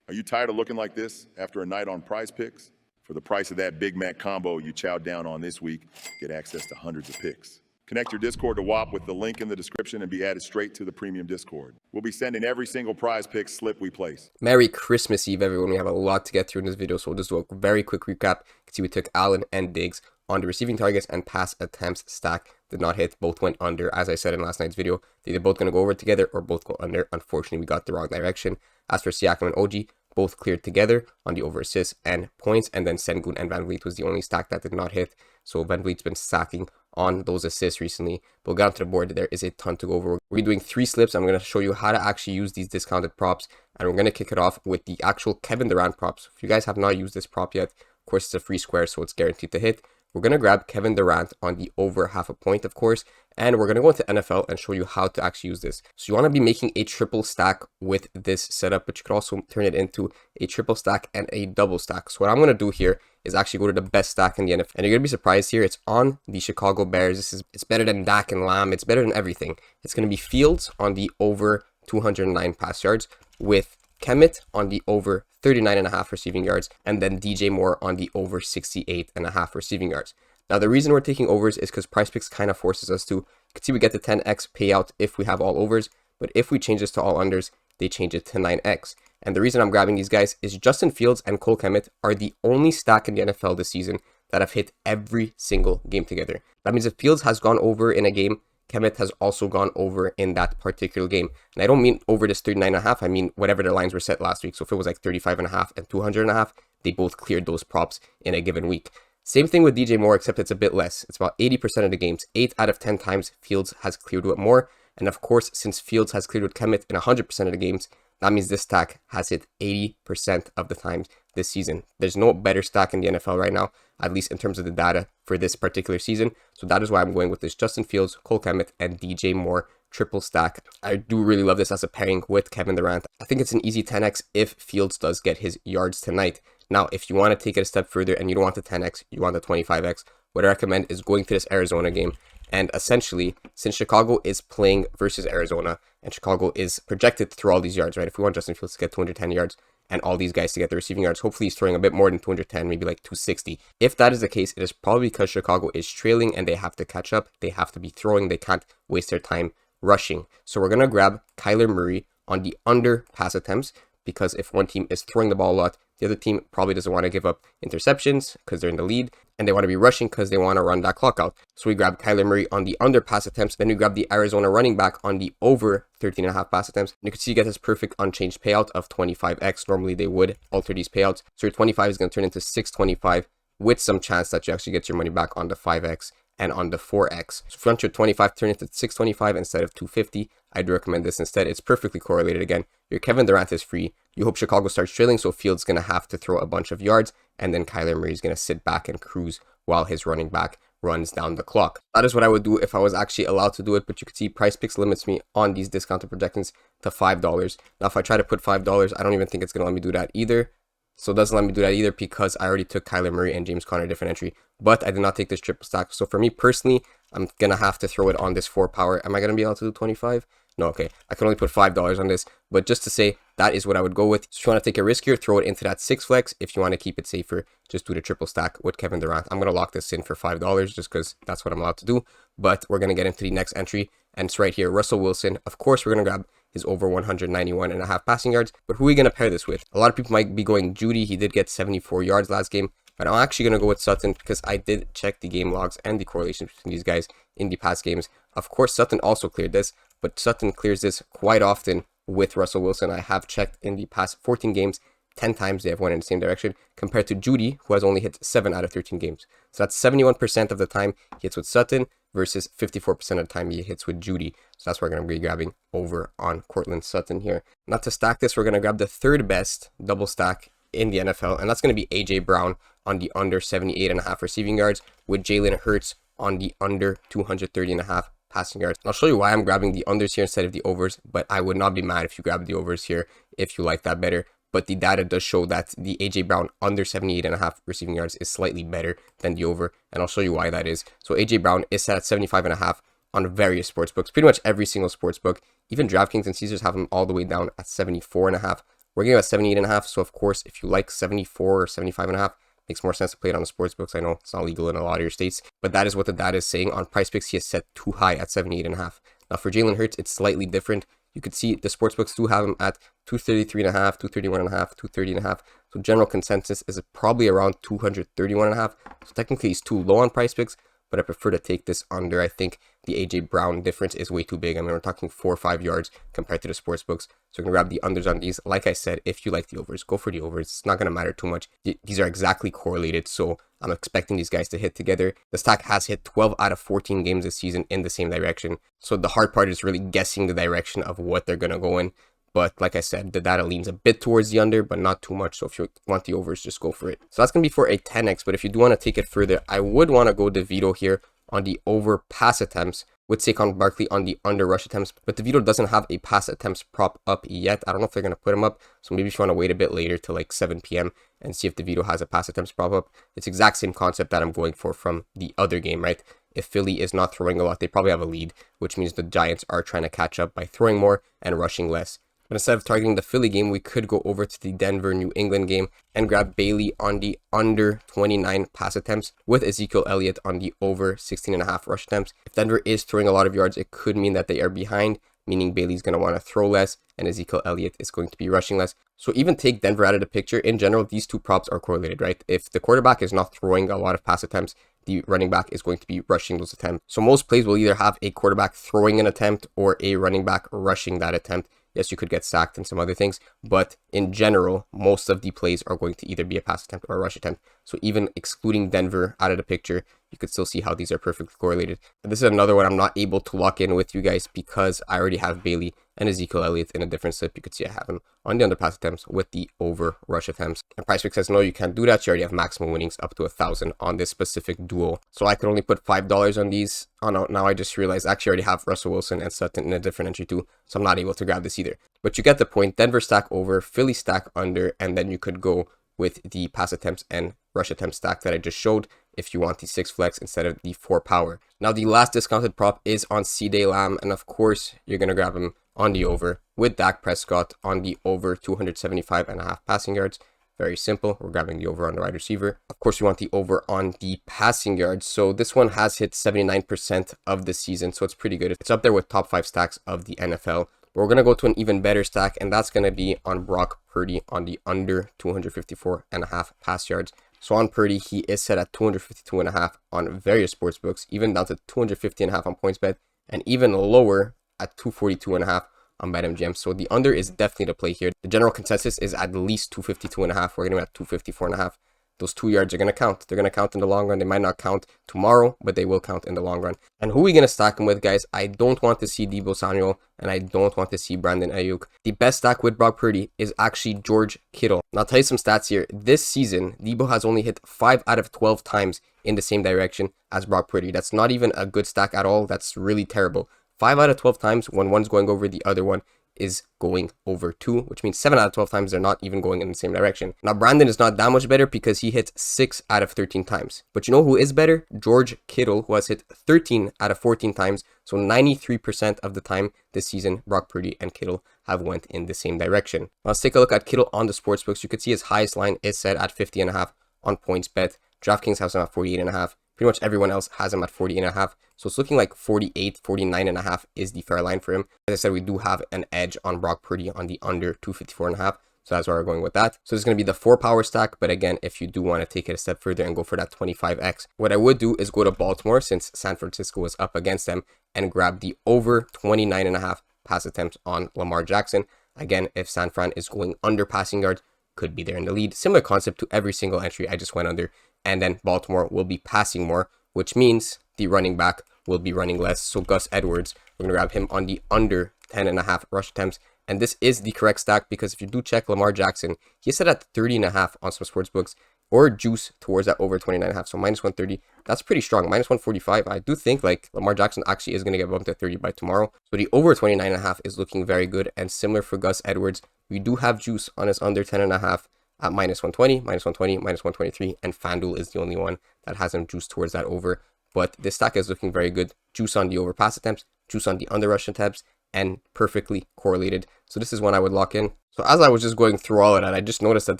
Are you tired of looking like this after a night on Prizepicks? For the price of that Big Mac combo you chowed down on this week, get access to hundreds of picks. Connect your Discord to WAP with the link in the description and be added straight to the premium Discord. We'll be sending every single Prizepicks slip we place. Merry Christmas Eve, everyone. We have a lot to get through in this video, so we'll just do a very quick recap. You can see we took Allen and Diggs on the receiving targets and pass attempts stack. Did not hit. Both went under. As I said in last night's video, they're either both going to go over together or both go under. Unfortunately, we got the wrong direction. As for Siakam and OG, both cleared together on the over assists and points, and then Sengun and Van Vliet was the only stack that did not hit. So Van Vliet's been stacking on those assists recently. But we'll get onto the board. There is a ton to go over. We're doing 3 slips. I'm going to show you how to actually use these discounted props, and we're going to kick it off with the actual Kevin Durant props. If you guys have not used this prop yet, of course it's a free square, so it's guaranteed to hit. We're going to grab Kevin Durant on the over half a point, of course, and we're going to go into NFL and show you how to actually use this. So you want to be making a triple stack with this setup, but you can also turn it into a triple stack and a double stack. So what I'm going to do here is actually go to the best stack in the NFL. And you're going to be surprised here. It's on the Chicago Bears. It's better than Dak and Lamb. It's better than everything. It's going to be Fields on the over 209 pass yards with Kemet on the over 39.5 receiving yards, and then DJ Moore on the over 68.5 receiving yards. Now, the reason we're taking overs is because Prizepicks kind of forces us to. You can see we get the 10x payout if we have all overs, but if we change this to all unders, they change it to 9x. And the reason I'm grabbing these guys is Justin Fields and Cole Kemet are the only stack in the NFL this season that have hit every single game together. That means if Fields has gone over in a game, Kemet has also gone over in that particular game. And I don't mean over this 39.5. I mean whatever the lines were set last week. So if it was like 35.5 and 200.5, they both cleared those props in a given week. Same thing with DJ Moore, except it's a bit less. It's about 80% of the games. 8 out of 10 times Fields has cleared with Moore. And of course, since Fields has cleared with Kemet in 100% of the games, that means this stack has hit 80% of the times this season. There's no better stack in the NFL right now, at least in terms of the data for this particular season. So that is why I'm going with this Justin Fields, Cole Kemet, and DJ Moore triple stack. I do really love this as a pairing with Kevin Durant. I think it's an easy 10x if Fields does get his yards tonight. Now, if you want to take it a step further and you don't want the 10x, you want the 25x, what I recommend is going to this Arizona game. And essentially, since Chicago is playing versus Arizona, and Chicago is projected to throw all these yards, right? If we want Justin Fields to get 210 yards and all these guys to get the receiving yards, hopefully he's throwing a bit more than 210, maybe like 260. If that is the case, it is probably because Chicago is trailing and they have to catch up. They have to be throwing. They can't waste their time rushing. So we're going to grab Kyler Murray on the under pass attempts, because if one team is throwing the ball a lot, the other team probably doesn't want to give up interceptions because they're in the lead, and they want to be rushing because they want to run that clock out. So we grab Kyler Murray on the under pass attempts, then we grab the Arizona running back on the over 13.5 pass attempts. And you can see you get this perfect unchanged payout of 25x. Normally they would alter these payouts. So your 25 is going to turn into 625 with some chance that you actually get your money back on the 5x and on the 4x. So if you want your 25 turn into 625 instead of 250, I do recommend this instead. It's perfectly correlated. Again, your Kevin Durant is free. You hope Chicago starts trailing, so Fields going to have to throw a bunch of yards, and then Kyler Murray is going to sit back and cruise while his running back runs down the clock. That is what I would do if I was actually allowed to do it, but you can see Prizepicks limits me on these discounted projections to $5. Now, if I try to put $5, I don't even think it's going to let me do that either. So it doesn't let me do that either because I already took Kyler Murray and James Conner different entry, but I did not take this triple stack. So for me personally, I'm going to have to throw it on this 4 power. Am I going to be able to do 25? No, okay. I can only put $5 on this, but just to say, that is what I would go with. So if you want to take a riskier, throw it into that 6 flex. If you want to keep it safer, just do the triple stack with Kevin Durant. I'm going to lock this in for $5 just because that's what I'm allowed to do. But we're going to get into the next entry, and it's right here. Russell Wilson. Of course, we're going to grab his over 191.5 passing yards. But who are we going to pair this with? A lot of people might be going Judy. He did get 74 yards last game. But I'm actually going to go with Sutton because I did check the game logs and the correlations between these guys in the past games. Of course, Sutton also cleared this, but Sutton clears this quite often with Russell Wilson. I have checked in the past 14 games, 10 times they have went in the same direction, compared to Judy, who has only hit 7 out of 13 games. So that's 71% of the time he hits with Sutton versus 54% of the time he hits with Judy. So that's where we're going to be grabbing over on Cortland Sutton here. Now to stack this, we're going to grab the third best double stack in the NFL, and that's going to be AJ Brown on the under 78.5 receiving yards with Jalen Hurts on the under 230.5 passing yards. And I'll show you why I'm grabbing the unders here instead of the overs, but I would not be mad if you grab the overs here if you like that better. But the data does show that the AJ Brown under 78.5 receiving yards is slightly better than the over, and I'll show you why that is. So AJ Brown is set at 75.5 on various sportsbooks, pretty much every single sportsbook. Even DraftKings and Caesars have him all the way down at 74.5. We're getting about 78.5. So of course, if you like 74 or 75.5, makes more sense to play it on the sports books. I know it's not legal in a lot of your states, but that is what the data is saying. On Prizepicks, he is set too high at 78.5. Now for Jalen Hurts, it's slightly different. You could see the sports books do have him at 233.5, 231.5, 230.5. So general consensus is probably around 231.5. So technically he's too low on Prizepicks, but I prefer to take this under. I think the AJ Brown difference is way too big. I mean, we're talking 4 or 5 yards compared to the sports books. So we're going to grab the unders on these. Like I said, if you like the overs, go for the overs. It's not going to matter too much. These are exactly correlated. So I'm expecting these guys to hit together. The stack has hit 12 out of 14 games this season in the same direction. So the hard part is really guessing the direction of what they're going to go in. But like I said, the data leans a bit towards the under, but not too much. So if you want the overs, just go for it. So that's going to be for a 10x. But if you do want to take it further, I would want to go DeVito here on the over pass attempts with Saquon Barkley on the under rush attempts. But DeVito doesn't have a pass attempts prop up yet. I don't know if they're going to put him up. So maybe if you want to wait a bit later to like 7 p.m. and see if DeVito has a pass attempts prop up. It's exact same concept that I'm going for from the other game, right? If Philly is not throwing a lot, they probably have a lead, which means the Giants are trying to catch up by throwing more and rushing less. But instead of targeting the Philly game, we could go over to the Denver-New England game and grab Bailey on the under 29 pass attempts with Ezekiel Elliott on the over 16.5 rush attempts. If Denver is throwing a lot of yards, it could mean that they are behind, meaning Bailey's going to want to throw less and Ezekiel Elliott is going to be rushing less. So even take Denver out of the picture. In general, these two props are correlated, right? If the quarterback is not throwing a lot of pass attempts, the running back is going to be rushing those attempts. So most plays will either have a quarterback throwing an attempt or a running back rushing that attempt. Yes, you could get sacked and some other things, but in general, most of the plays are going to either be a pass attempt or a rush attempt. So even excluding Denver out of the picture, you could still see how these are perfectly correlated. But this is another one I'm not able to lock in with you guys because I already have Bailey and Ezekiel Elliott in a different slip. You could see I have him on the under pass attempts with the over rush attempts. And Prizepicks says, no, you can't do that. You already have maximum winnings up to 1,000 on this specific duo. So I could only put $5 on these. Oh no, now I just realized I actually already have Russell Wilson and Sutton in a different entry too. So I'm not able to grab this either. But you get the point. Denver stack over, Philly stack under, and then you could go with the pass attempts and rush attempt stack that I just showed if you want the 6 flex instead of the 4 power. Now the last discounted prop is on C-Day Lamb, and of course you're going to grab him on the over with Dak Prescott on the over 275.5 passing yards. Very simple. We're grabbing the over on the wide receiver. Of course, you want the over on the passing yards. So this one has hit 79% of the season, so it's pretty good. It's up there with top 5 stacks of the NFL. But we're going to go to an even better stack, and that's going to be on Brock Purdy on the under 254.5 pass yards. So on Purdy, he is set at 252.5 on various sports books, even down to 250.5 on PointsBet, and even lower at 242.5 on BetMGM. So the under is definitely the play here. The general consensus is at least 252.5. We're going to be at 254.5. Those 2 yards are going to count. They're going to count in the long run. They might not count tomorrow, but they will count in the long run. And who are we going to stack him with, guys? I don't want to see Deebo Samuel, and I don't want to see Brandon Ayuk. The best stack with Brock Purdy is actually George Kittle. Now, I'll tell you some stats here. This season, Deebo has only hit 5 out of 12 times in the same direction as Brock Purdy. That's not even a good stack at all. That's really terrible. 5 out of 12 times when one's going over, the other one is going over 2, which means 7 out of 12 times they're not even going in the same direction. Now, Brandon is not that much better because he hit 6 out of 13 times. But you know who is better? George Kittle, who has hit 13 out of 14 times. So 93% of the time this season, Brock Purdy and Kittle have went in the same direction. Now, let's take a look at Kittle on the sportsbooks. You could see his highest line is set at 50.5 on PointsBet. DraftKings has him at 48.5. Pretty much everyone else has him at 40.5. So it's looking like 48, 49.5 is the fair line for him. As I said, we do have an edge on Brock Purdy on the under 254.5. So that's why we're going with that. So it's going to be the 4 power stack. But again, if you do want to take it a step further and go for that 25x, what I would do is go to Baltimore since San Francisco was up against them and grab the over 29.5 pass attempts on Lamar Jackson. Again, if San Fran is going under passing yards, could be there in the lead. Similar concept to every single entry I just went under. And then Baltimore will be passing more, which means the running back will be running less. So Gus Edwards, we're going to grab him on the under 10.5 rush attempts. And this is the correct stack because if you do check Lamar Jackson, he's set at 30.5 on some sports books or juice towards that over 29.5. So minus 130, that's pretty strong. Minus 145, I do think like Lamar Jackson actually is going to get bumped to 30 by tomorrow. So the over 29.5 is looking very good. And similar for Gus Edwards, we do have juice on his under 10.5. At minus 120, minus 120, minus 123, and FanDuel is the only one that has him juiced towards that over. But this stack is looking very good. Juice on the over pass attempts, juice on the under rush attempts, and perfectly correlated. So this is one I would lock in. So as I was just going through all of that, I just noticed that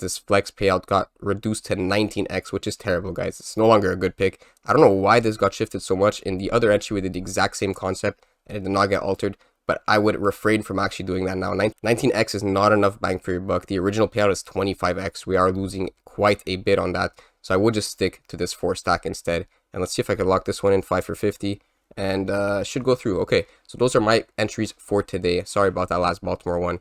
this flex payout got reduced to 19x, which is terrible, guys. It's no longer a good pick. I don't know why this got shifted so much. In the other entry, we did the exact same concept and it did not get altered, but I would refrain from actually doing that now. 19x is not enough bang for your buck. The original payout is 25x. We are losing quite a bit on that. So I would just stick to this 4 stack instead. And let's see if I can lock this one in 5 for 50. And should go through. Okay, so those are my entries for today. Sorry about that last Baltimore one.